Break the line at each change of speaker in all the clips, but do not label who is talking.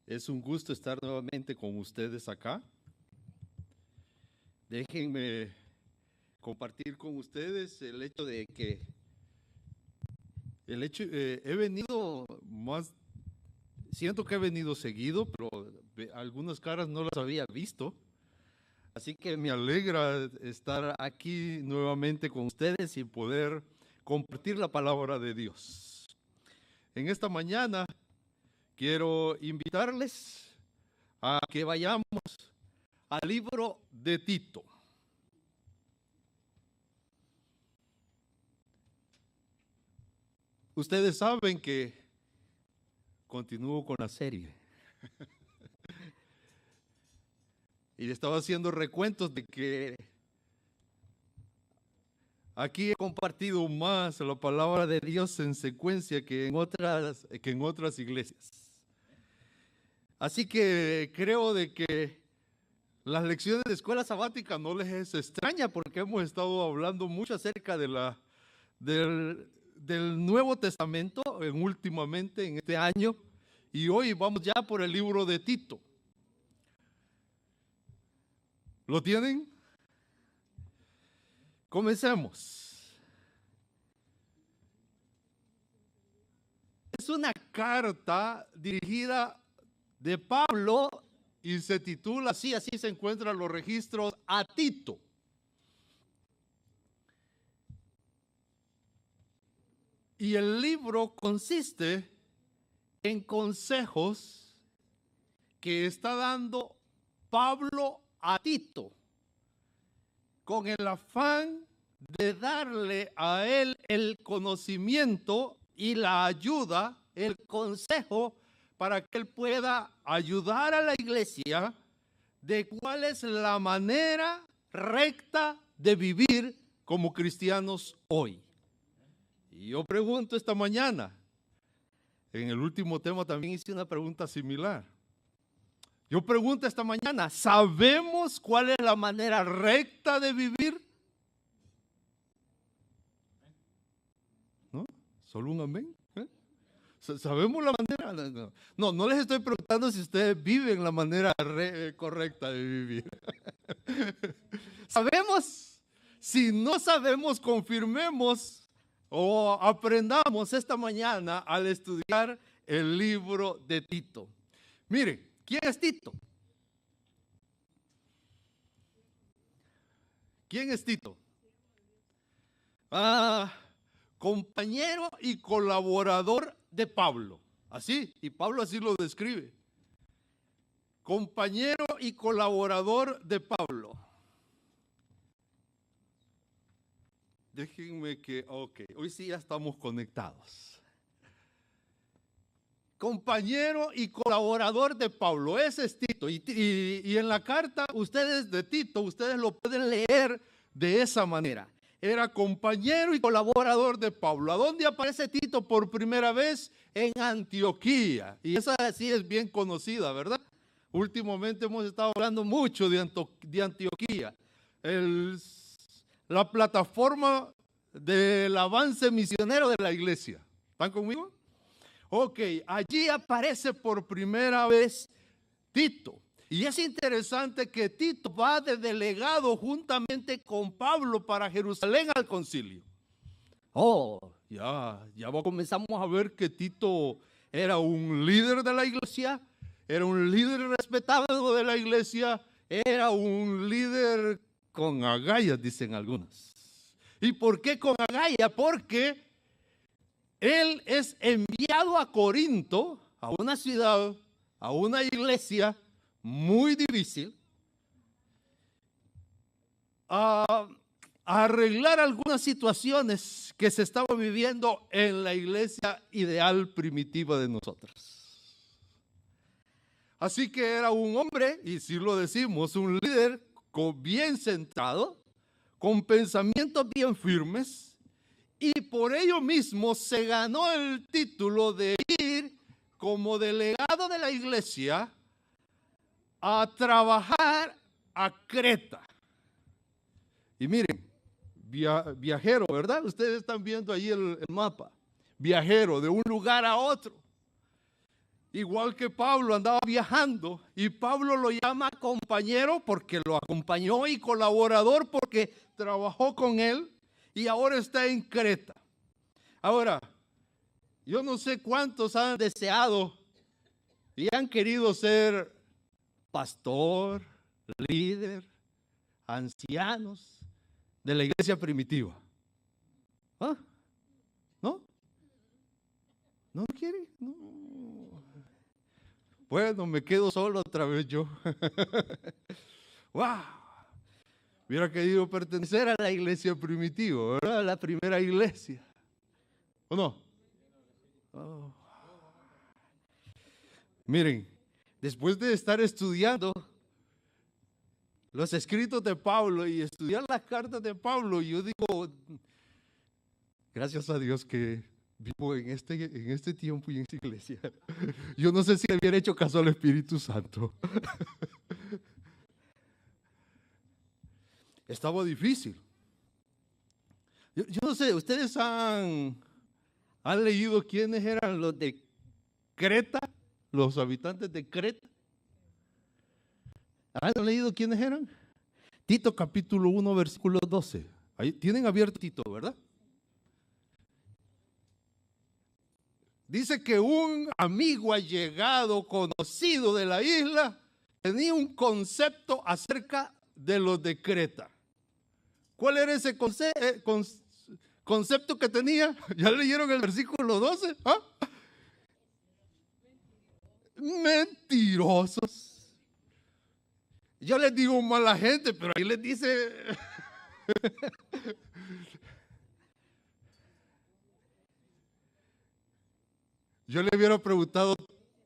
Es un gusto estar nuevamente con ustedes acá. Déjenme compartir con ustedes el hecho de que he venido más, siento que he venido seguido, pero algunas caras no las había visto. Así que me alegra estar aquí nuevamente con ustedes y poder compartir la palabra de Dios. En esta mañana quiero invitarles a que vayamos al libro de Tito. Ustedes saben que continúo con la serie. Y estaba haciendo recuentos de que aquí he compartido más la palabra de Dios en secuencia que en otras iglesias. Así que creo de que las lecciones de escuela sabática no les es extraña, porque hemos estado hablando mucho acerca de del Nuevo Testamento últimamente en este año, y hoy vamos ya por el libro de Tito. ¿Lo tienen? Comencemos. Es una carta dirigida de Pablo y se titula así se encuentran los registros, a Tito. Y el libro consiste en consejos que está dando Pablo a Tito, con el afán de darle a él el conocimiento y la ayuda, el consejo, para que él pueda ayudar a la iglesia de cuál es la manera recta de vivir como cristianos hoy. Y yo pregunto esta mañana, en el último tema también hice una pregunta similar. Yo pregunto esta mañana, ¿sabemos cuál es la manera recta de vivir? ¿No? ¿Solo un amén? ¿Sabemos la manera? No les estoy preguntando si ustedes viven la manera correcta de vivir. ¿Sabemos? Si no sabemos, confirmemos o aprendamos esta mañana al estudiar el libro de Tito. Mire, ¿quién es Tito? ¿Quién es Tito? Compañero y colaborador de Pablo. Así, y Pablo así lo describe. Compañero y colaborador de Pablo. Déjenme que, hoy sí ya estamos conectados. Compañero y colaborador de Pablo, ese es Tito. Y en la carta, ustedes de Tito, ustedes lo pueden leer de esa manera. Era compañero y colaborador de Pablo. ¿A dónde aparece Tito por primera vez? En Antioquía. Y esa sí es bien conocida, ¿verdad? Últimamente hemos estado hablando mucho de Antioquía. La plataforma del avance misionero de la iglesia. ¿Están conmigo? Allí aparece por primera vez Tito. Y es interesante que Tito va de delegado juntamente con Pablo para Jerusalén al concilio. Ya comenzamos a ver que Tito era un líder de la iglesia, era un líder respetado de la iglesia, era un líder con agallas, dicen algunos. ¿Y por qué con agallas? Porque él es enviado a Corinto, a una ciudad, a una iglesia muy difícil, a arreglar algunas situaciones que se estaban viviendo en la iglesia ideal primitiva de nosotros. Así que era un hombre, y si lo decimos, un líder bien centrado, con pensamientos bien firmes, y por ello mismo se ganó el título de ir como delegado de la iglesia a trabajar a Creta. Y miren, viajero, ¿verdad? Ustedes están viendo ahí el mapa. Viajero de un lugar a otro. igual que Pablo, andaba viajando y Pablo lo llama compañero porque lo acompañó y colaborador porque trabajó con él y ahora está en Creta. Ahora, yo no sé cuántos han deseado y han querido ser pastor, líder, ancianos de la iglesia primitiva. ¿Ah? ¿No? ¿No quiere? No. Bueno, me quedo solo otra vez yo. ¡Wow! Hubiera querido pertenecer a la iglesia primitiva, ¿verdad? La primera iglesia. ¿O no? Oh. Miren, después de estar estudiando los escritos de Pablo y estudiar las cartas de Pablo, yo digo, gracias a Dios que vivo en este tiempo y en esta iglesia. Yo no sé si le hubiera hecho caso al Espíritu Santo. Estaba difícil. Yo no sé, ¿ustedes han leído quiénes eran los de Creta? Los habitantes de Creta. ¿Han leído quiénes eran? Tito capítulo 1, versículo 12. Ahí tienen abierto Tito, ¿verdad? Dice que un amigo allegado, conocido de la isla, tenía un concepto acerca de los de Creta. ¿Cuál era ese concepto que tenía? ¿Ya leyeron el versículo 12? ¿Ah? Mentirosos. Yo les digo mala gente, pero ahí les dice... Yo le hubiera preguntado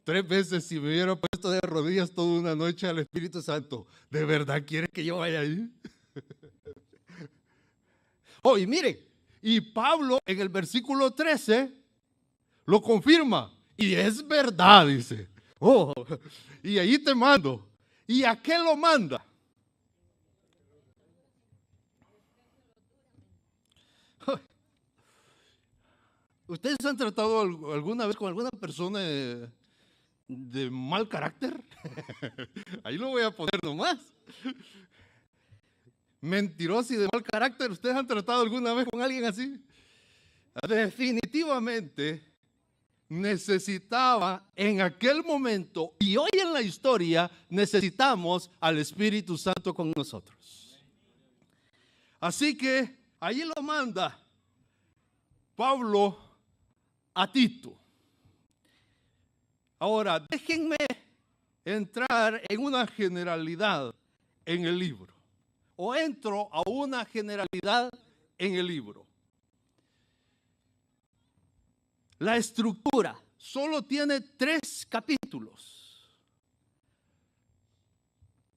3 veces si me hubiera puesto de rodillas toda una noche al Espíritu Santo. ¿De verdad quiere que yo vaya ahí? Oh, y mire, y Pablo en el versículo 13 lo confirma. Y es verdad, dice. Oh, y ahí te mando. ¿Y a qué lo manda? ¿Ustedes han tratado alguna vez con alguna persona de mal carácter? Ahí lo voy a poner nomás. Mentiroso y de mal carácter. ¿Ustedes han tratado alguna vez con alguien así? Definitivamente necesitaba en aquel momento y hoy en la historia necesitamos al Espíritu Santo con nosotros. Así que ahí lo manda Pablo a Tito. Ahora, déjenme entrar en una generalidad en el libro. O entro a una generalidad en el libro. La estructura solo tiene 3 capítulos.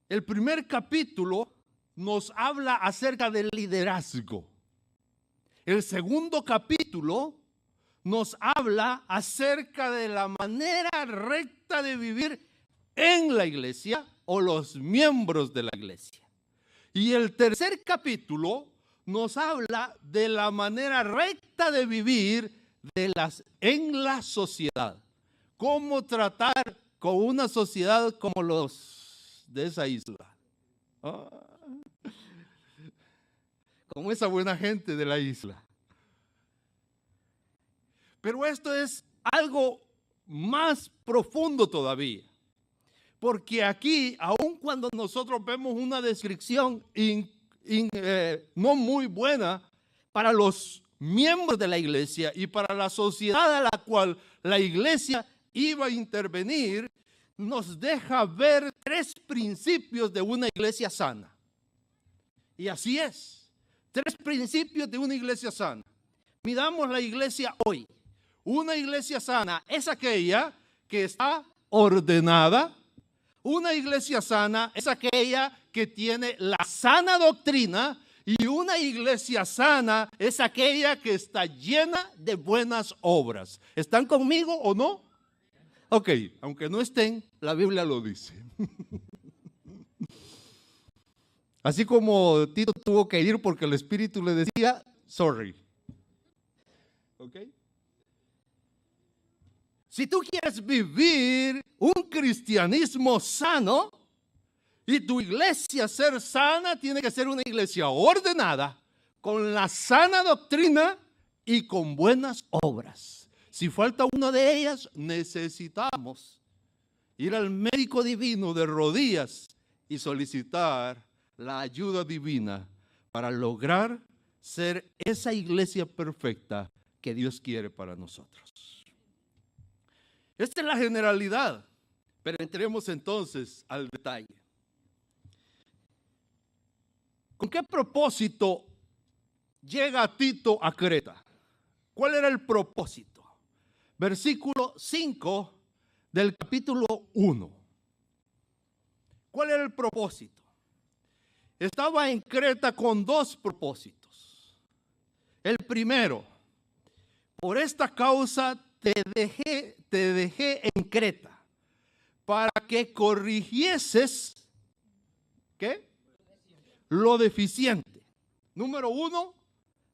El primer capítulo nos habla acerca del liderazgo. El segundo capítulo nos habla acerca de la manera recta de vivir en la iglesia o los miembros de la iglesia. Y el tercer capítulo nos habla de la manera recta de vivir en la sociedad. Cómo tratar con una sociedad como los de esa isla. Como esa buena gente de la isla. Pero esto es algo más profundo todavía. Porque aquí, aun cuando nosotros vemos una descripción no muy buena para los miembros de la iglesia y para la sociedad a la cual la iglesia iba a intervenir, nos deja ver 3 principios de una iglesia sana. Y así es, 3 principios de una iglesia sana. Miramos la iglesia hoy. Una iglesia sana es aquella que está ordenada. Una iglesia sana es aquella que tiene la sana doctrina. Y una iglesia sana es aquella que está llena de buenas obras. ¿Están conmigo o no? Ok, aunque no estén, la Biblia lo dice. Así como Tito tuvo que ir porque el Espíritu le decía, sorry. Ok. Si tú quieres vivir un cristianismo sano y tu iglesia ser sana, tiene que ser una iglesia ordenada, con la sana doctrina y con buenas obras. Si falta una de ellas, necesitamos ir al médico divino de rodillas y solicitar la ayuda divina para lograr ser esa iglesia perfecta que Dios quiere para nosotros. Esta es la generalidad, pero entremos entonces al detalle. ¿Con qué propósito llega Tito a Creta? ¿Cuál era el propósito? Versículo 5 del capítulo 1. ¿Cuál era el propósito? Estaba en Creta con dos propósitos. El primero, por esta causa te dejé en Creta, para que corrigieses, ¿qué? Lo deficiente. Número 1,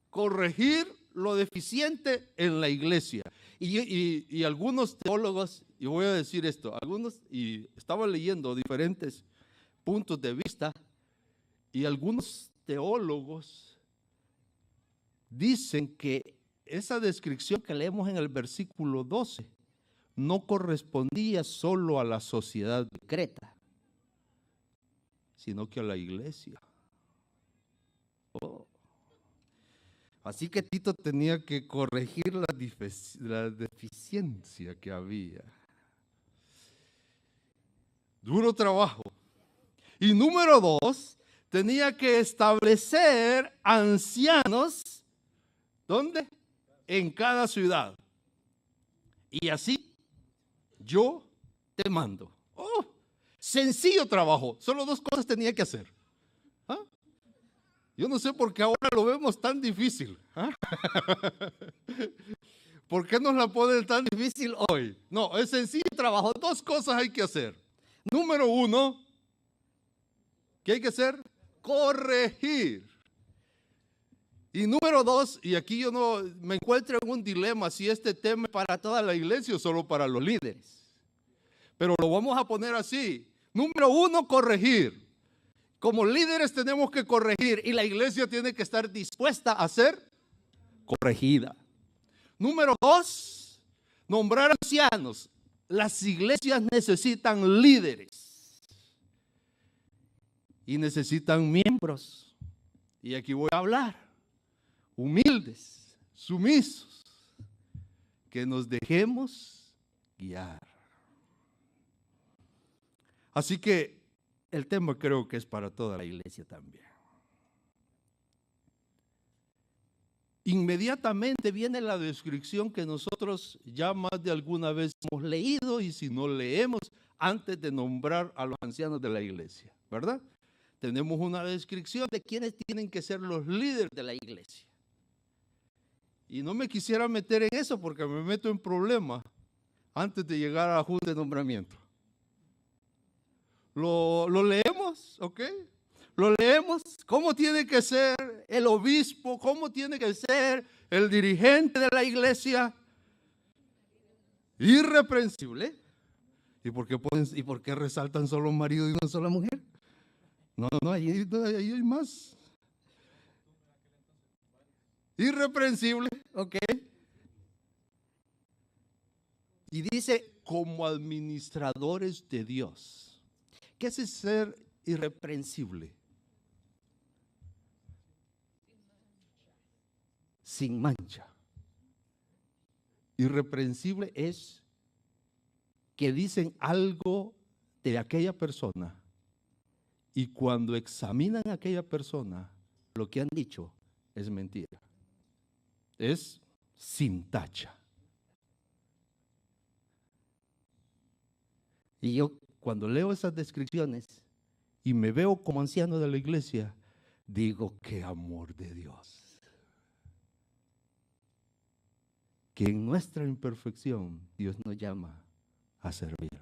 corregir lo deficiente en la iglesia. Y algunos teólogos, y voy a decir esto, y estaba leyendo diferentes puntos de vista, y algunos teólogos dicen que esa descripción que leemos en el versículo 12 no correspondía solo a la sociedad de Creta, sino que a la iglesia. Oh. Así que Tito tenía que corregir la deficiencia que había. Duro trabajo. Y número 2, tenía que establecer ancianos, ¿dónde? En cada ciudad. Y así yo te mando. Oh, sencillo trabajo. Solo 2 cosas tenía que hacer. ¿Ah? Yo no sé por qué ahora lo vemos tan difícil. ¿Ah? ¿Por qué nos la ponen tan difícil hoy? No, es sencillo trabajo. 2 cosas hay que hacer. Número 1, ¿qué hay que hacer? Corregir. Y número 2, y aquí yo no me encuentro en un dilema si este tema es para toda la iglesia o solo para los líderes. Pero lo vamos a poner así. Número 1, corregir. Como líderes tenemos que corregir y la iglesia tiene que estar dispuesta a ser corregida. Número 2, nombrar ancianos. Las iglesias necesitan líderes y necesitan miembros. Y aquí voy a hablar. Humildes, sumisos, que nos dejemos guiar. Así que el tema creo que es para toda la iglesia también. Inmediatamente viene la descripción que nosotros ya más de alguna vez hemos leído, y si no leemos antes de nombrar a los ancianos de la iglesia, ¿verdad? Tenemos una descripción de quiénes tienen que ser los líderes de la iglesia. Y no me quisiera meter en eso porque me meto en problemas antes de llegar a la junta de nombramiento. Lo leemos, ¿ok? Lo leemos. ¿Cómo tiene que ser el obispo? ¿Cómo tiene que ser el dirigente de la iglesia? Irreprensible. ¿Y por qué resaltan solo un marido y una sola mujer? No, ahí hay más. Irreprensible, ¿ok? Y dice, como administradores de Dios. ¿Qué es ser irreprensible? Sin mancha. Irreprensible es que dicen algo de aquella persona y cuando examinan a aquella persona, lo que han dicho es mentira. Es sin tacha. Y yo cuando leo esas descripciones y me veo como anciano de la iglesia, digo, qué amor de Dios. Que en nuestra imperfección Dios nos llama a servir.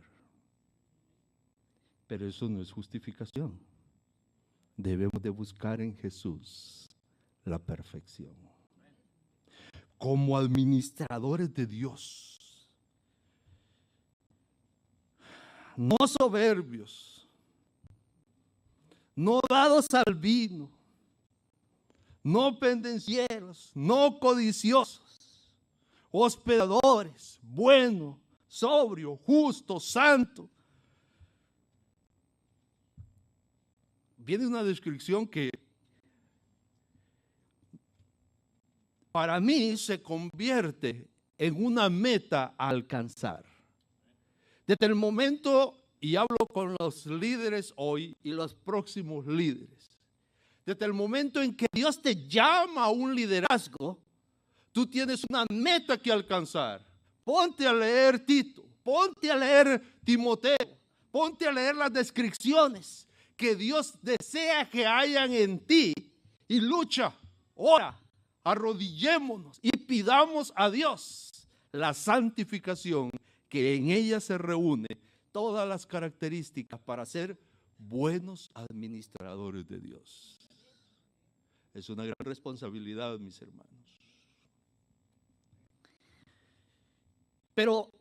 Pero eso no es justificación. Debemos de buscar en Jesús la perfección. Como administradores de Dios. no soberbios, no dados al vino, no pendencieros, no codiciosos, hospedadores, bueno, sobrio, justo, santo. Viene una descripción que para mí se convierte en una meta a alcanzar. Desde el momento, y hablo con los líderes hoy y los próximos líderes, desde el momento en que Dios te llama a un liderazgo, tú tienes una meta que alcanzar. Ponte a leer Tito, ponte a leer Timoteo, ponte a leer las descripciones que Dios desea que hayan en ti y lucha, ora, arrodillémonos y pidamos a Dios la santificación, que en ella se reúne todas las características para ser buenos administradores de Dios. Es una gran responsabilidad, mis hermanos. Pero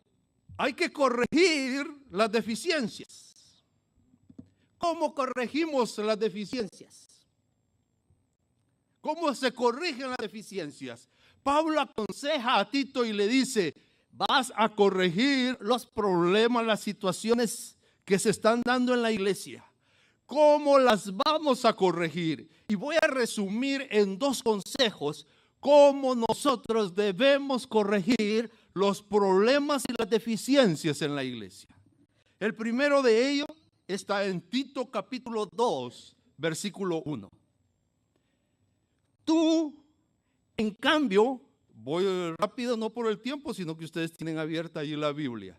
hay que corregir las deficiencias. ¿Cómo corregimos las deficiencias? ¿Cómo se corrigen las deficiencias? Pablo aconseja a Tito y le dice: vas a corregir los problemas, las situaciones que se están dando en la iglesia. ¿Cómo las vamos a corregir? Y voy a resumir en 2 consejos cómo nosotros debemos corregir los problemas y las deficiencias en la iglesia. El primero de ellos está en Tito capítulo 2, versículo 1. Tú, en cambio, voy rápido, no por el tiempo, sino que ustedes tienen abierta ahí la Biblia.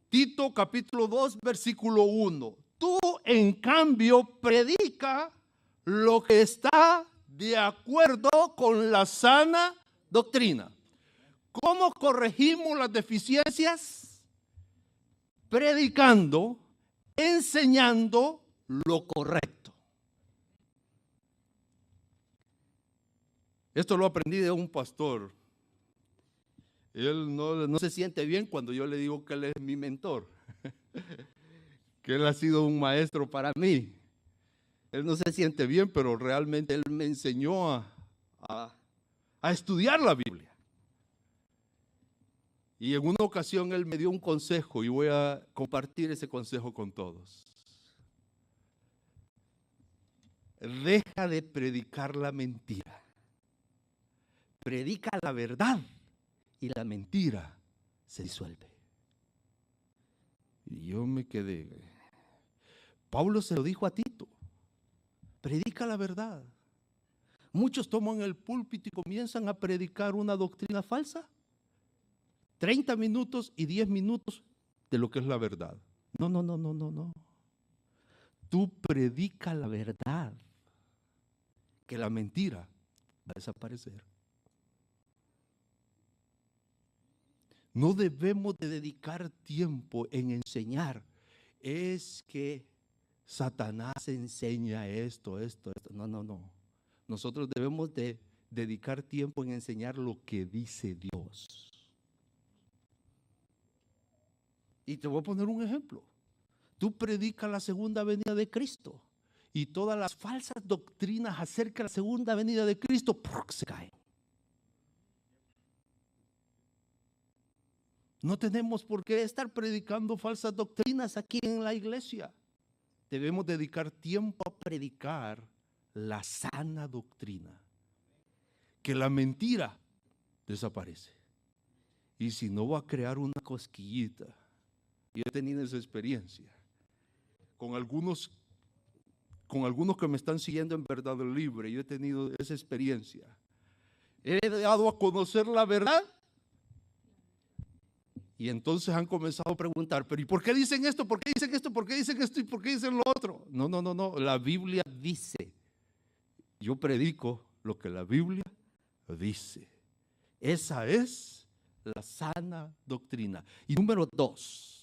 Tito capítulo 2, versículo 1. Tú, en cambio, predica lo que está de acuerdo con la sana doctrina. ¿Cómo corregimos las deficiencias? Predicando, enseñando lo correcto. Esto lo aprendí de un pastor. Él no se siente bien cuando yo le digo que él es mi mentor, que él ha sido un maestro para mí. Él no se siente bien, pero realmente él me enseñó a estudiar la Biblia. Y en una ocasión él me dio un consejo y voy a compartir ese consejo con todos. Deja de predicar la mentira. Predica la verdad y la mentira se disuelve. Y yo me quedé. Pablo se lo dijo a Tito: predica la verdad. Muchos toman el púlpito y comienzan a predicar una doctrina falsa. 30 minutos y 10 minutos de lo que es la verdad. No. Tú predica la verdad, que la mentira va a desaparecer. No debemos de dedicar tiempo en enseñar. Es que Satanás enseña esto. No. Nosotros debemos de dedicar tiempo en enseñar lo que dice Dios. Y te voy a poner un ejemplo. Tú predicas la segunda venida de Cristo y todas las falsas doctrinas acerca de la segunda venida de Cristo se caen. No tenemos por qué estar predicando falsas doctrinas aquí en la iglesia. Debemos dedicar tiempo a predicar la sana doctrina. Que la mentira desaparece. Y si no, va a crear una cosquillita. Yo he tenido esa experiencia con algunos que me están siguiendo en Verdad Libre. Yo he tenido esa experiencia. He dado a conocer la verdad y entonces han comenzado a preguntar: pero ¿y por qué dicen esto? ¿Por qué dicen esto? ¿Por qué dicen esto? ¿Y por qué dicen lo otro? No. La Biblia dice. Yo predico lo que la Biblia dice. Esa es la sana doctrina. Y número 2.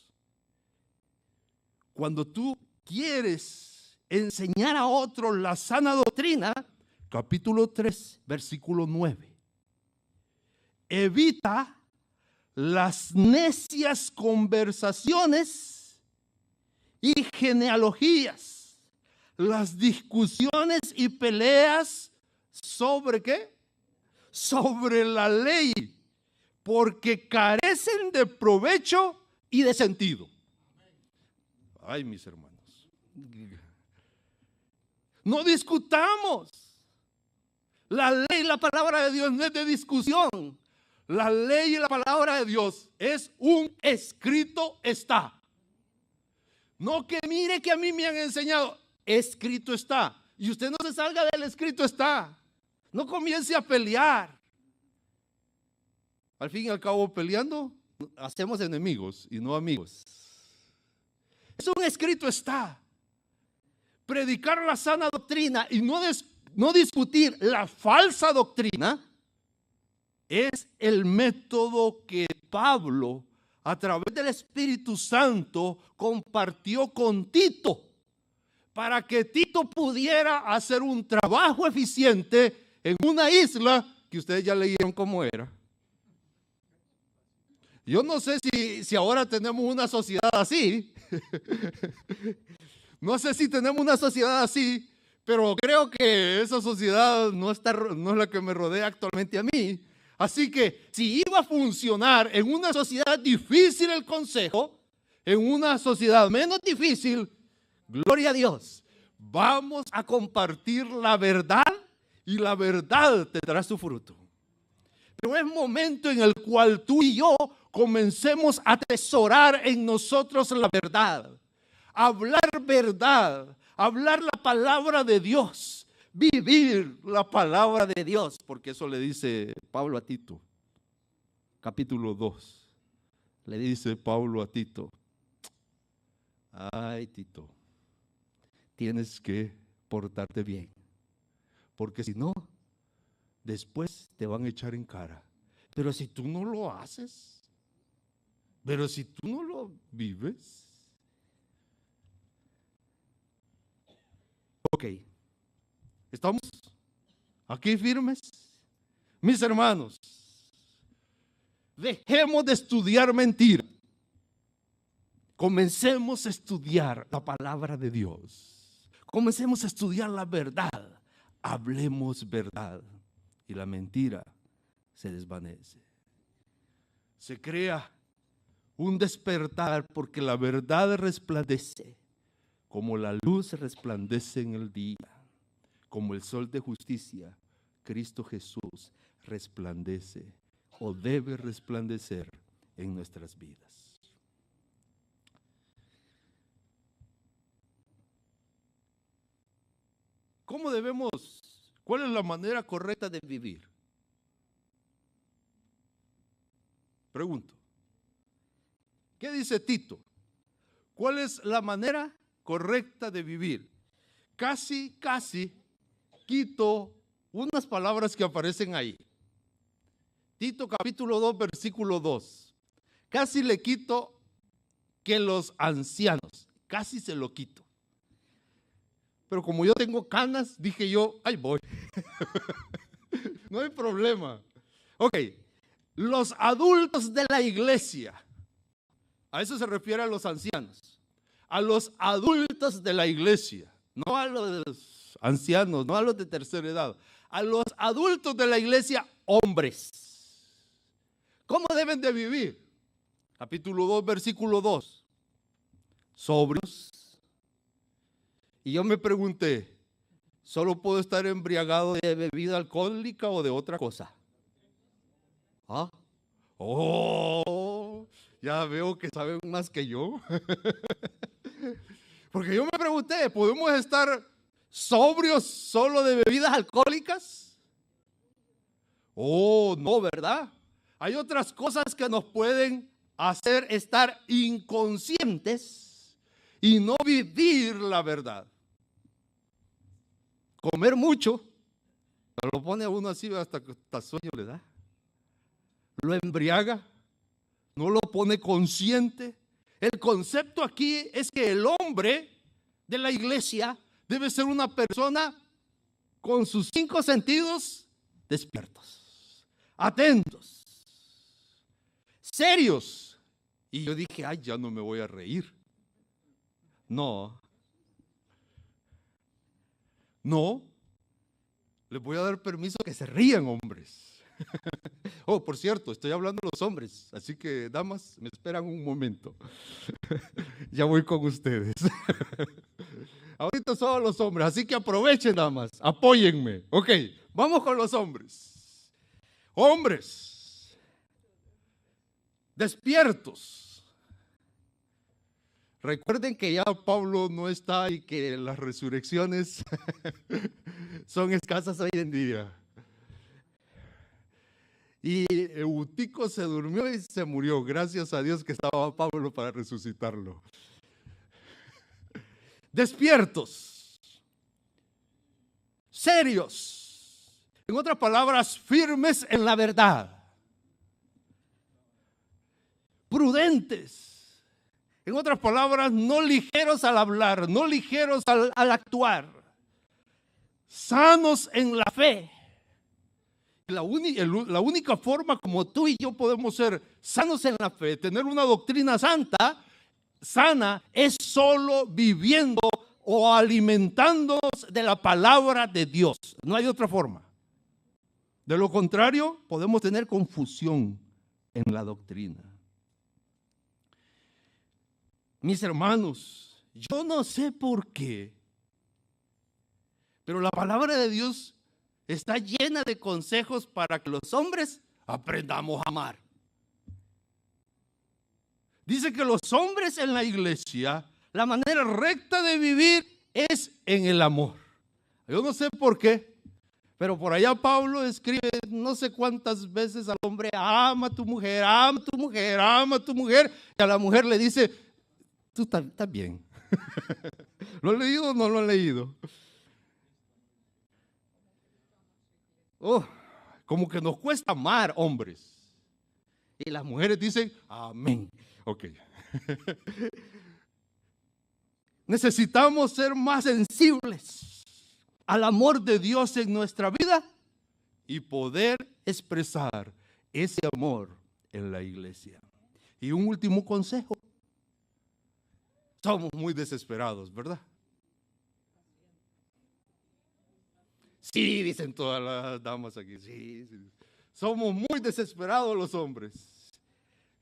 Cuando tú quieres enseñar a otros la sana doctrina, capítulo 3, versículo 9. Evita las necias conversaciones y genealogías, las discusiones y peleas sobre ¿qué? Sobre la ley, porque carecen de provecho y de sentido. Ay, mis hermanos, no discutamos. La ley, la palabra de Dios no es de discusión. La ley y la palabra de Dios es un escrito está. No que mire que a mí me han enseñado, escrito está. Y usted no se salga del escrito está. No comience a pelear. Al fin y al cabo, peleando, hacemos enemigos y no amigos. Es un escrito está. Predicar la sana doctrina y no discutir la falsa doctrina es el método que Pablo, a través del Espíritu Santo, compartió con Tito, para que Tito pudiera hacer un trabajo eficiente en una isla que ustedes ya leyeron cómo era. Yo no sé si ahora tenemos una sociedad así. No sé si tenemos una sociedad así, pero creo que esa sociedad no es la que me rodea actualmente a mí. Así que si iba a funcionar en una sociedad difícil el consejo, en una sociedad menos difícil, gloria a Dios, vamos a compartir la verdad y la verdad tendrá su fruto. Pero es momento en el cual tú y yo comencemos a atesorar en nosotros la verdad, hablar la palabra de Dios, vivir la palabra de Dios, porque eso le dice Pablo a Tito, capítulo 2, le dice Pablo a Tito, ay Tito, tienes que portarte bien, porque si no, después te van a echar en cara. Pero si tú no lo haces, pero si tú no lo vives. Ok, ¿estamos aquí firmes? Mis hermanos, dejemos de estudiar mentira. Comencemos a estudiar la palabra de Dios. Comencemos a estudiar la verdad. Hablemos verdad. Y la mentira se desvanece. Se crea un despertar porque la verdad resplandece como la luz resplandece en el día, como el sol de justicia. Cristo Jesús resplandece o debe resplandecer en nuestras vidas. ¿Cómo debemos? ¿Cuál es la manera correcta de vivir? Pregunto. ¿Qué dice Tito? ¿Cuál es la manera correcta de vivir? Casi quito unas palabras que aparecen ahí. Tito capítulo 2, versículo 2. Casi le quito que los ancianos. Casi se lo quito. Pero como yo tengo canas, dije yo, ahí voy. No hay problema. Ok, los adultos de la iglesia. A eso se refiere a los ancianos. A los adultos de la iglesia. No a los ancianos, no a los de tercera edad. A los adultos de la iglesia, hombres. ¿Cómo deben de vivir? Capítulo 2, versículo 2. Sobrios. Y yo me pregunté, ¿solo puedo estar embriagado de bebida alcohólica o de otra cosa? ¿Ah? Oh, ya veo que saben más que yo. Porque yo me pregunté, ¿podemos estar sobrios solo de bebidas alcohólicas? Oh, no, ¿verdad? Hay otras cosas que nos pueden hacer estar inconscientes y no vivir la verdad. Comer mucho, lo pone a uno así hasta sueño le da. Lo embriaga, no lo pone consciente. El concepto aquí es que el hombre de la iglesia debe ser una persona con sus 5 sentidos despiertos, atentos, serios. Y yo dije, ay, ya no me voy a reír. No. No. Les voy a dar permiso que se rían, hombres. Oh, por cierto, estoy hablando de los hombres, así que, damas, me esperan un momento. Ya voy con ustedes. Ahorita son los hombres, así que aprovechen, damas, apóyenme. Ok, vamos con los hombres. Hombres, despiertos. Recuerden que ya Pablo no está y que las resurrecciones son escasas hoy en día. Y Eutico se durmió y se murió. Gracias a Dios que estaba Pablo para resucitarlo. Despiertos, serios, en otras palabras, firmes en la verdad, prudentes, en otras palabras, no ligeros al hablar, no ligeros al actuar, sanos en la fe. La única forma como tú y yo podemos ser sanos en la fe, tener una doctrina sana, es solo viviendo o alimentándonos de la palabra de Dios. No hay otra forma. De lo contrario, podemos tener confusión en la doctrina. Mis hermanos, yo no sé por qué, pero la palabra de Dios está llena de consejos para que los hombres aprendamos a amar. Dice que los hombres en la iglesia, la manera recta de vivir es en el amor. Yo no sé por qué, pero por allá Pablo escribe no sé cuántas veces al hombre: ama a tu mujer, ama a tu mujer, ama a tu mujer. Y a la mujer le dice: tú estás bien. ¿Lo han leído o no lo han leído? Oh, como que nos cuesta amar, hombres. Y las mujeres dicen: amén. Ok. Necesitamos ser más sensibles al amor de Dios en nuestra vida y poder expresar ese amor en la iglesia. Y un último consejo. Somos muy desesperados, ¿verdad? Sí, dicen todas las damas aquí. Sí. Somos muy desesperados los hombres.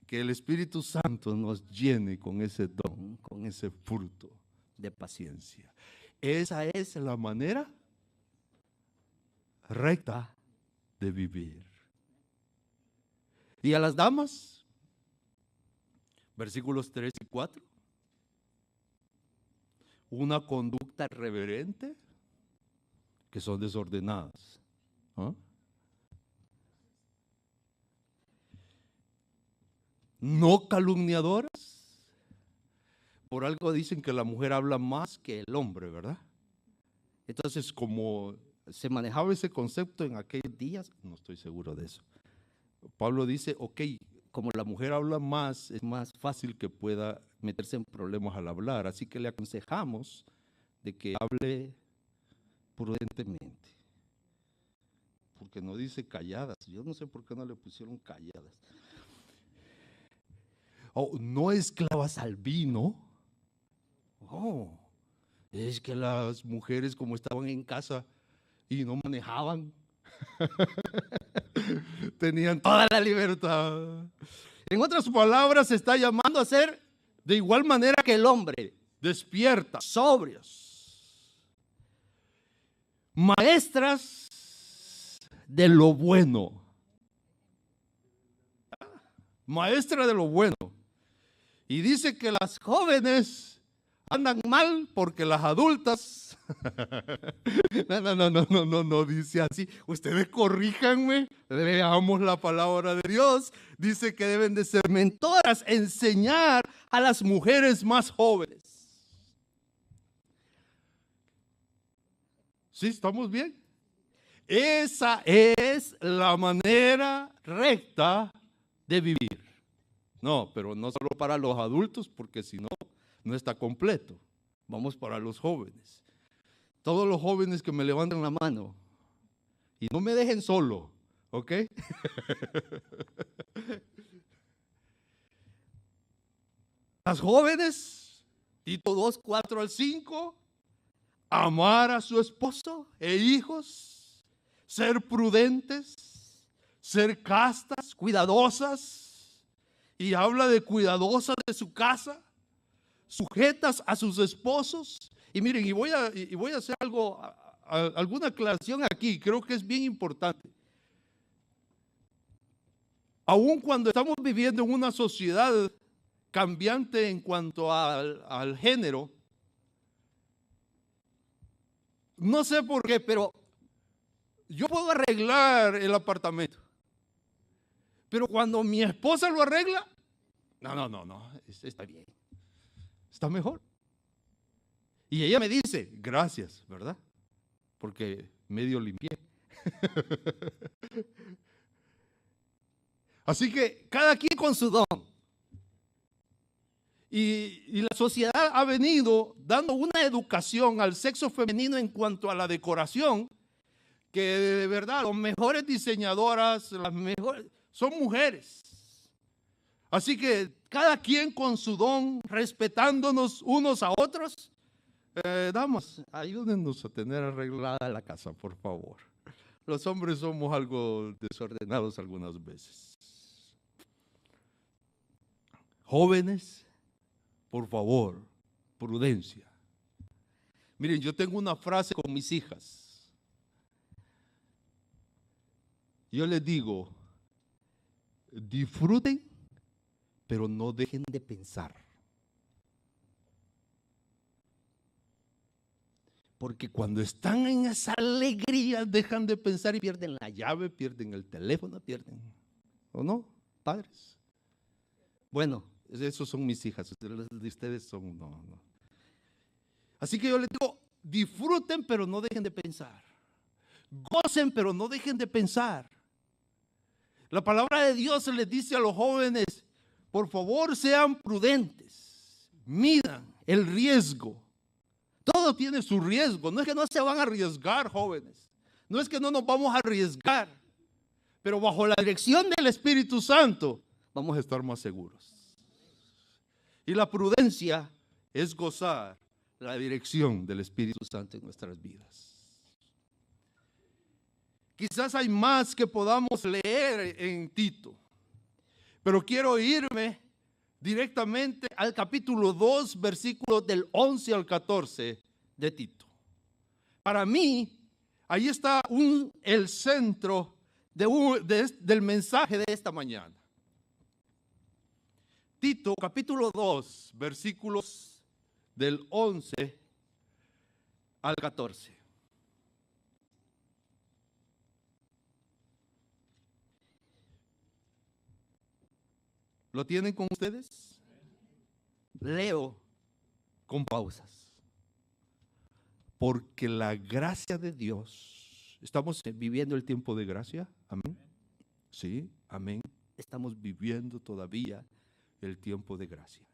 Que el Espíritu Santo nos llene con ese don, con ese fruto de paciencia. Esa es la manera recta de vivir. Y a las damas, versículos 3 y 4, una conducta reverente, que son desordenadas. ¿Ah? No calumniadoras. Por algo dicen que la mujer habla más que el hombre, ¿verdad? Entonces, como se manejaba ese concepto en aquellos días, no estoy seguro de eso. Pablo dice: ok, como la mujer habla más, es más fácil que pueda meterse en problemas al hablar. Así que le aconsejamos de que hable prudentemente. Porque no dice calladas. Yo no sé por qué no le pusieron calladas. Oh, no esclavas al vino. Oh, es que las mujeres, como estaban en casa y no manejaban, tenían toda la libertad. En otras palabras, se está llamando a ser de igual manera que el hombre, despiertas, sobrios, maestras de lo bueno. Maestra de lo bueno. Y dice que las jóvenes andan mal porque las adultas. No dice así. Ustedes corríjanme, leamos la palabra de Dios. Dice que deben de ser mentoras, enseñar a las mujeres más jóvenes. ¿Sí? ¿Estamos bien? Esa es la manera recta de vivir. No, pero no solo para los adultos, porque si no, no está completo. Vamos para los jóvenes. Todos los jóvenes que me levanten la mano y no me dejen solo, ¿ok? Las jóvenes Tito 2, 4 al 5. Amar a su esposo e hijos, ser prudentes, ser castas, cuidadosas. Y habla de cuidadosas de su casa, sujetas a sus esposos. Y miren, y voy a hacer alguna aclaración aquí, creo que es bien importante. Aun cuando estamos viviendo en una sociedad cambiante en cuanto al género, no sé por qué, pero yo puedo arreglar el apartamento. Pero cuando mi esposa lo arregla, no, está bien, está mejor. Y ella me dice, gracias, ¿verdad? Porque medio limpié. Así que cada quien con su don. Y la sociedad ha venido dando una educación al sexo femenino en cuanto a la decoración, que de verdad las mejores diseñadoras, las mejores, son mujeres. Así que cada quien con su don, respetándonos unos a otros. Damas, ayúdennos a tener arreglada la casa, por favor. Los hombres somos algo desordenados algunas veces. Jóvenes, por favor, prudencia. Miren, yo tengo una frase con mis hijas. Yo les digo, disfruten, pero no dejen de pensar. Porque cuando están en esa alegría, dejan de pensar y pierden la llave, pierden el teléfono, pierden. ¿O no, padres? Bueno, esos son mis hijas, de ustedes son, no. Así que yo les digo, disfruten, pero no dejen de pensar. Gocen, pero no dejen de pensar. La palabra de Dios les dice a los jóvenes, por favor sean prudentes, midan el riesgo. Todo tiene su riesgo, no es que no se van a arriesgar, jóvenes. No es que no nos vamos a arriesgar, pero bajo la dirección del Espíritu Santo vamos a estar más seguros. Y la prudencia es gozar la dirección del Espíritu Santo en nuestras vidas. Quizás hay más que podamos leer en Tito, pero quiero irme directamente al capítulo 2, versículos del 11 al 14 de Tito. Para mí, ahí está el centro del mensaje de esta mañana. Tito, capítulo 2, versículos del 11 al 14. ¿Lo tienen con ustedes? Leo con pausas. Porque la gracia de Dios, ¿estamos viviendo el tiempo de gracia? Amén. Sí, amén. Estamos viviendo todavía el tiempo de gracia.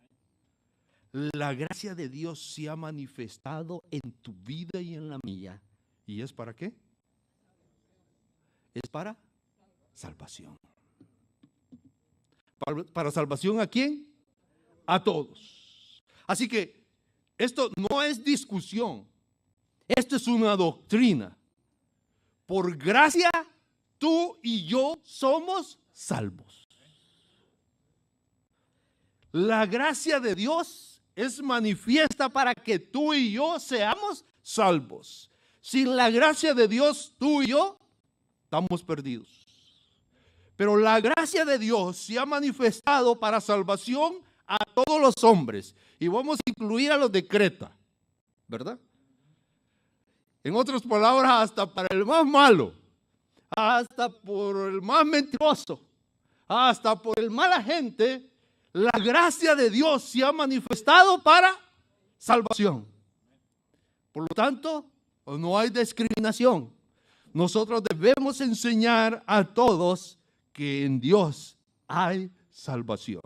La gracia de Dios se ha manifestado en tu vida y en la mía. ¿Y es para qué? Es para salvación. ¿Para salvación a quién? A todos. Así que esto no es discusión. Esto es una doctrina. Por gracia, tú y yo somos salvos. La gracia de Dios es manifiesta para que tú y yo seamos salvos. Sin la gracia de Dios, tú y yo estamos perdidos. Pero la gracia de Dios se ha manifestado para salvación a todos los hombres. Y vamos a incluir a los de Creta, ¿verdad? En otras palabras, hasta para el más malo, hasta por el más mentiroso, hasta por el mala gente, la gracia de Dios se ha manifestado para salvación. Por lo tanto, no hay discriminación. Nosotros debemos enseñar a todos que en Dios hay salvación.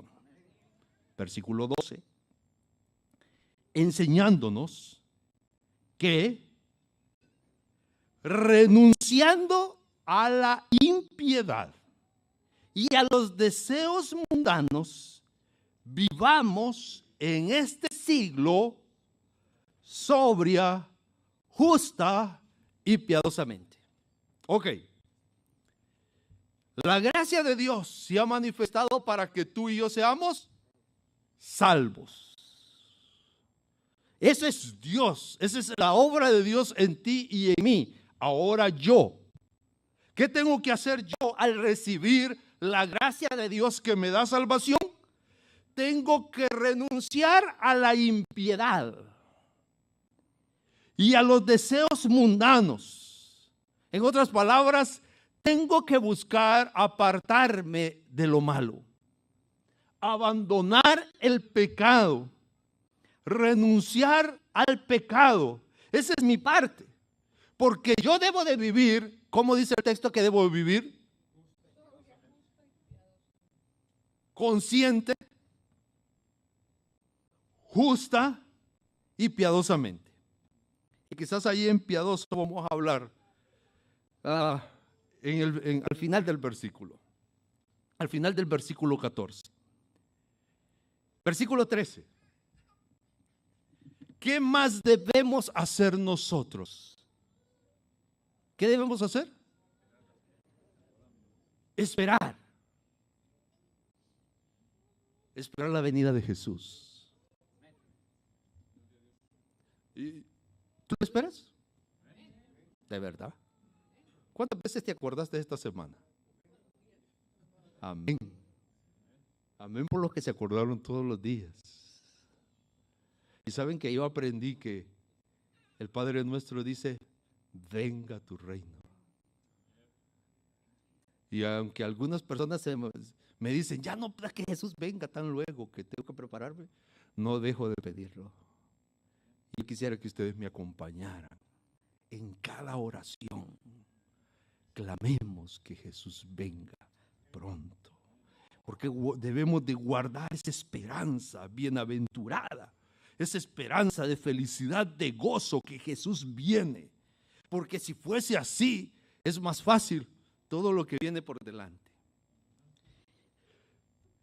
Versículo 12. Enseñándonos que renunciando a la impiedad y a los deseos mundanos, vivamos en este siglo sobria, justa y piadosamente. Ok. La gracia de Dios se ha manifestado para que tú y yo seamos salvos. Ese es Dios, esa es la obra de Dios en ti y en mí. Ahora yo, ¿qué tengo que hacer yo al recibir la gracia de Dios que me da salvación? Tengo que renunciar a la impiedad y a los deseos mundanos. En otras palabras, tengo que buscar apartarme de lo malo, abandonar el pecado, renunciar al pecado. Esa es mi parte, porque yo debo de vivir. ¿Cómo dice el texto que debo de vivir? Consciente, justa y piadosamente. Y quizás ahí en piadoso vamos a hablar al final del versículo. Al final del versículo 14. Versículo 13. ¿Qué más debemos hacer nosotros? ¿Qué debemos hacer? Esperar. Esperar la venida de Jesús. ¿Y tú lo esperas? ¿De verdad? ¿Cuántas veces te acordaste de esta semana? Amén. Amén por los que se acordaron todos los días. Y saben que yo aprendí que el Padre nuestro dice: venga tu reino. Y aunque algunas personas me dicen: ya no, para que Jesús venga tan luego, que tengo que prepararme, no dejo de pedirlo. Yo quisiera que ustedes me acompañaran en cada oración. Clamemos que Jesús venga pronto, porque debemos de guardar esa esperanza bienaventurada, esa esperanza de felicidad, de gozo, que Jesús viene. Porque si fuese así, es más fácil todo lo que viene por delante.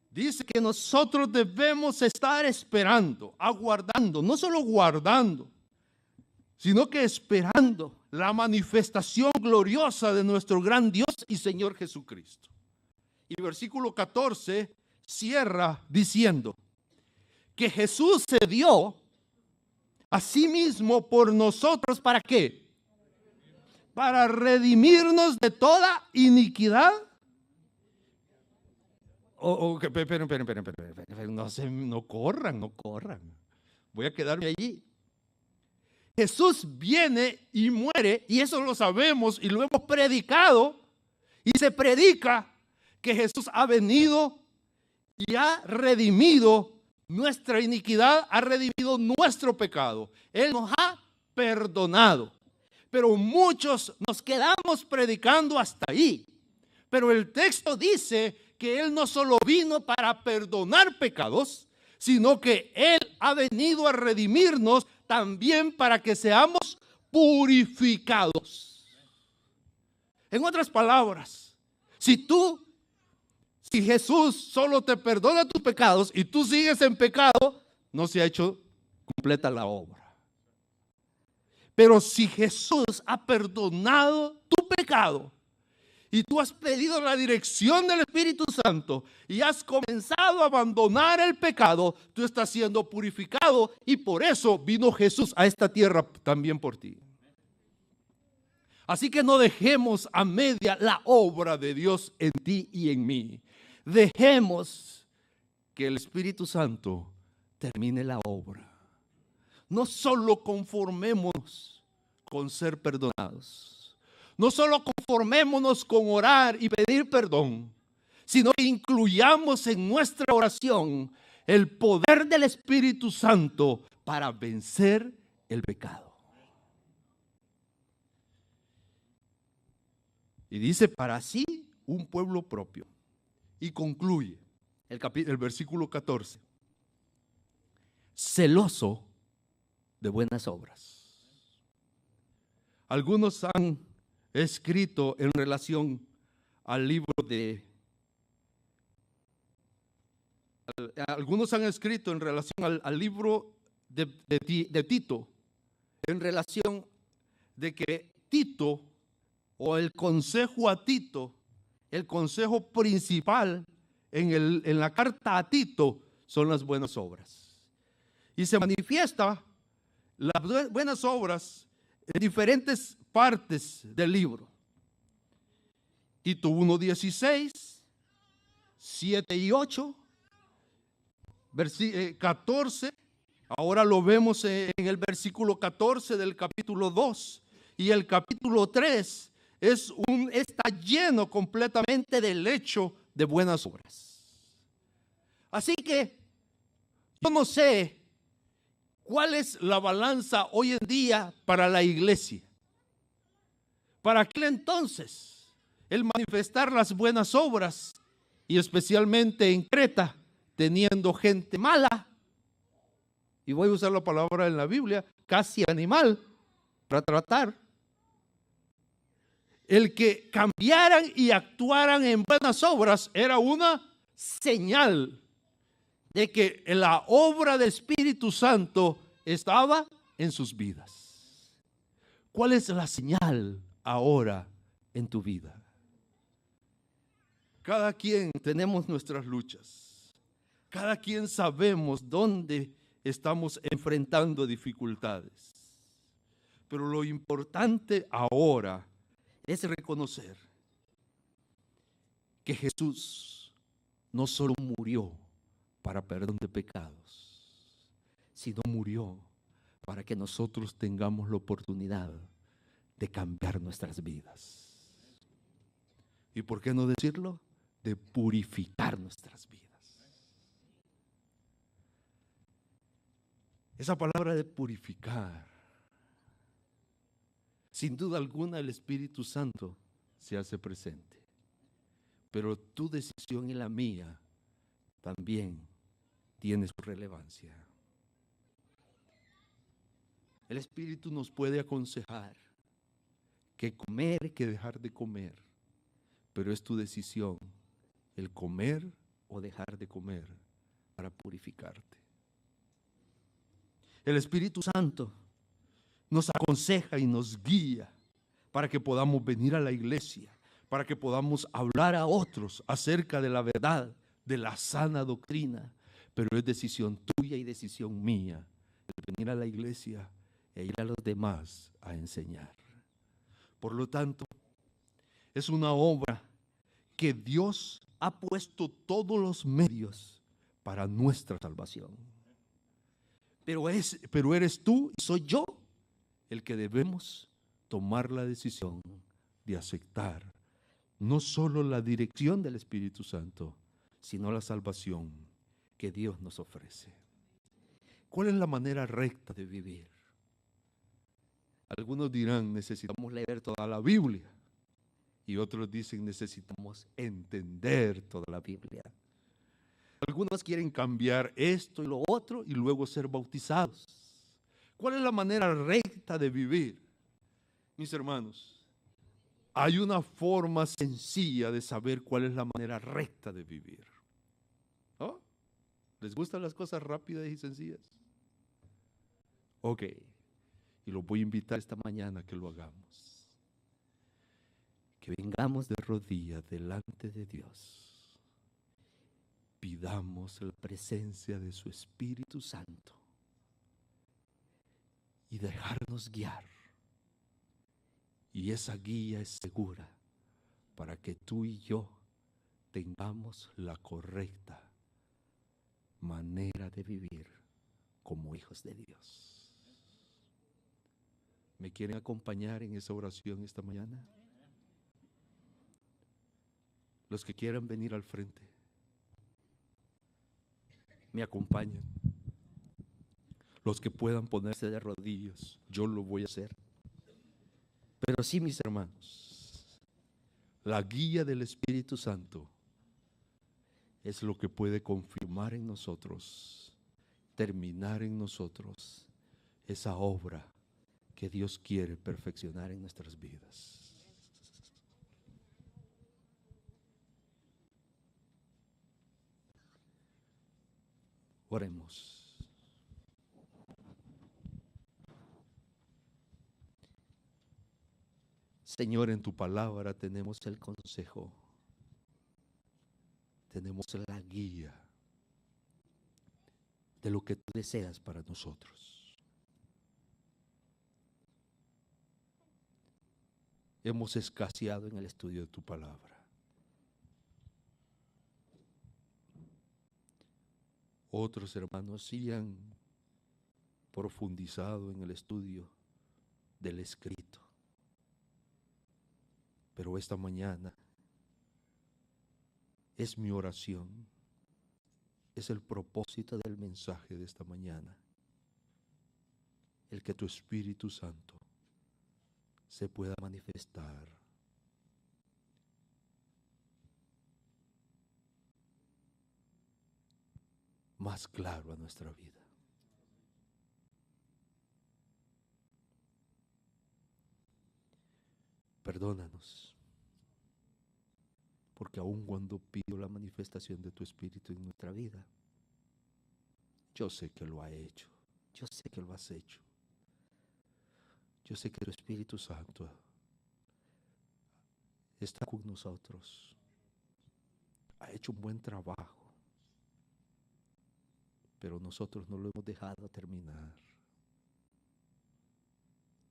Dice que nosotros debemos estar esperando, aguardando, no solo guardando, sino que esperando la manifestación gloriosa de nuestro gran Dios y Señor Jesucristo. Y versículo 14 cierra diciendo que Jesús se dio a sí mismo por nosotros. ¿Para qué? Para redimirnos de toda iniquidad. Esperen, no corran. Voy a quedarme allí. Jesús viene y muere, y eso lo sabemos y lo hemos predicado, y se predica que Jesús ha venido y ha redimido nuestra iniquidad, ha redimido nuestro pecado. Él nos ha perdonado. Pero muchos nos quedamos predicando hasta ahí. Pero el texto dice que Él no solo vino para perdonar pecados, sino que Él ha venido a redimirnos también para que seamos purificados. En otras palabras, si Jesús solo te perdona tus pecados y tú sigues en pecado, no se ha hecho completa la obra. Pero si Jesús ha perdonado tu pecado y tú has pedido la dirección del Espíritu Santo y has comenzado a abandonar el pecado, tú estás siendo purificado, y por eso vino Jesús a esta tierra también por ti. Así que no dejemos a media la obra de Dios en ti y en mí. Dejemos que el Espíritu Santo termine la obra. No solo conformémonos con ser perdonados. No solo conformémonos con orar y pedir perdón, sino que incluyamos en nuestra oración el poder del Espíritu Santo para vencer el pecado. Y dice: para sí un pueblo propio. Y concluye el versículo 14. Celoso de buenas obras. Algunos han escrito en relación al libro de... Algunos han escrito en relación al libro de Tito, en relación de que Tito, o el consejo a Tito, el consejo principal en la carta a Tito, son las buenas obras. Y se manifiesta las buenas obras en diferentes partes del libro. Tito 1:16, 7 y 8, 14. Ahora lo vemos en el versículo 14 del capítulo 2. Y el capítulo 3 está lleno completamente del hecho de buenas obras. Así que yo no sé cuál es la balanza hoy en día para la iglesia. Para aquel entonces, el manifestar las buenas obras, y especialmente en Creta, teniendo gente mala, y voy a usar la palabra en la Biblia, casi animal, para tratar. El que cambiaran y actuaran en buenas obras era una señal de que la obra del Espíritu Santo estaba en sus vidas. ¿Cuál es la señal ahora en tu vida? Cada quien tenemos nuestras luchas. Cada quien sabemos dónde estamos enfrentando dificultades. Pero lo importante ahora es reconocer que Jesús no solo murió para perdón de pecados, sino murió para que nosotros tengamos la oportunidad de cambiar nuestras vidas. ¿Y por qué no decirlo? De purificar nuestras vidas. Esa palabra de purificar, sin duda alguna el Espíritu Santo se hace presente, pero tu decisión y la mía también tiene su relevancia. El Espíritu nos puede aconsejar que comer, que dejar de comer, pero es tu decisión el comer o dejar de comer para purificarte. El Espíritu Santo nos aconseja y nos guía para que podamos venir a la iglesia, para que podamos hablar a otros acerca de la verdad, de la sana doctrina. Pero es decisión tuya y decisión mía el venir a la iglesia e ir a los demás a enseñar. Por lo tanto, es una obra que Dios ha puesto todos los medios para nuestra salvación. Pero eres tú y soy yo el que debemos tomar la decisión de aceptar no solo la dirección del Espíritu Santo, sino la salvación que Dios nos ofrece. ¿Cuál es la manera recta de vivir? Algunos dirán, necesitamos leer toda la Biblia. Y otros dicen, necesitamos entender toda la Biblia. Algunos quieren cambiar esto y lo otro y luego ser bautizados. ¿Cuál es la manera recta de vivir? Mis hermanos, hay una forma sencilla de saber cuál es la manera recta de vivir. ¿Oh? ¿Les gustan las cosas rápidas y sencillas? Ok, y los voy a invitar esta mañana a que lo hagamos. Que vengamos de rodillas delante de Dios. Pidamos la presencia de su Espíritu Santo y dejarnos guiar. Y esa guía es segura para que tú y yo tengamos la correcta manera de vivir como hijos de Dios. ¿Me quieren acompañar en esa oración esta mañana? Los que quieran venir al frente, me acompañan. Los que puedan ponerse de rodillas, yo lo voy a hacer. Pero sí, mis hermanos, la guía del Espíritu Santo es lo que puede confirmar en nosotros, terminar en nosotros esa obra que Dios quiere perfeccionar en nuestras vidas. Oremos. Señor, en tu palabra tenemos el consejo, tenemos la guía de lo que tú deseas para nosotros. Hemos escaseado en el estudio de tu palabra. Otros hermanos sí han profundizado en el estudio del escrito. Pero esta mañana es mi oración, es el propósito del mensaje de esta mañana, el que tu Espíritu Santo se pueda manifestar más claro a nuestra vida. Perdónanos, porque aun cuando pido la manifestación de tu Espíritu en nuestra vida, yo sé que lo ha hecho, yo sé que lo has hecho. Yo sé que tu Espíritu Santo está con nosotros, ha hecho un buen trabajo, pero nosotros no lo hemos dejado terminar.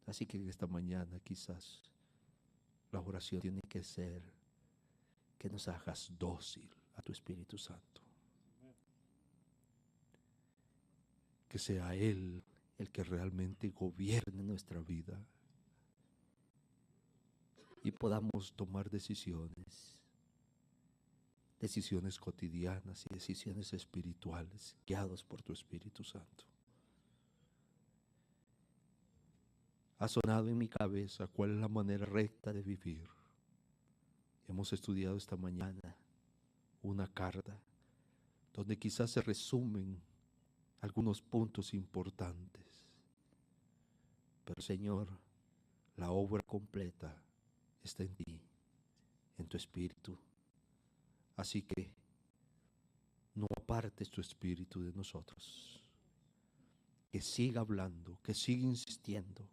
Así que esta mañana quizás la oración tiene que ser que nos hagas dócil a tu Espíritu Santo. Que sea Él el que realmente gobierne nuestra vida y podamos tomar decisiones cotidianas y decisiones espirituales guiados por tu Espíritu Santo. Ha sonado en mi cabeza cuál es la manera recta de vivir. Hemos estudiado esta mañana una carta donde quizás se resumen algunos puntos importantes. Pero Señor, la obra completa está en ti, en tu Espíritu. Así que no apartes tu Espíritu de nosotros. Que siga hablando, que siga insistiendo.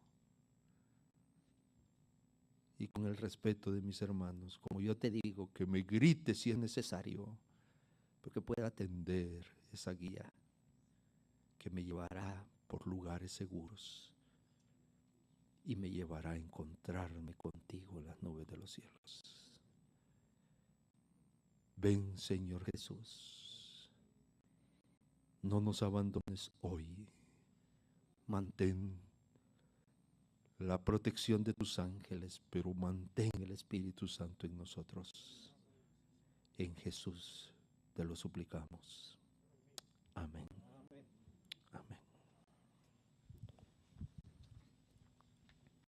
Y con el respeto de mis hermanos, como yo te digo, que me grite si es necesario, porque pueda atender esa guía que me llevará por lugares seguros y me llevará a encontrarme contigo en las nubes de los cielos. Ven, Señor Jesús, no nos abandones hoy. Mantén la protección de tus ángeles, pero mantén el Espíritu Santo en nosotros. En Jesús te lo suplicamos. Amén.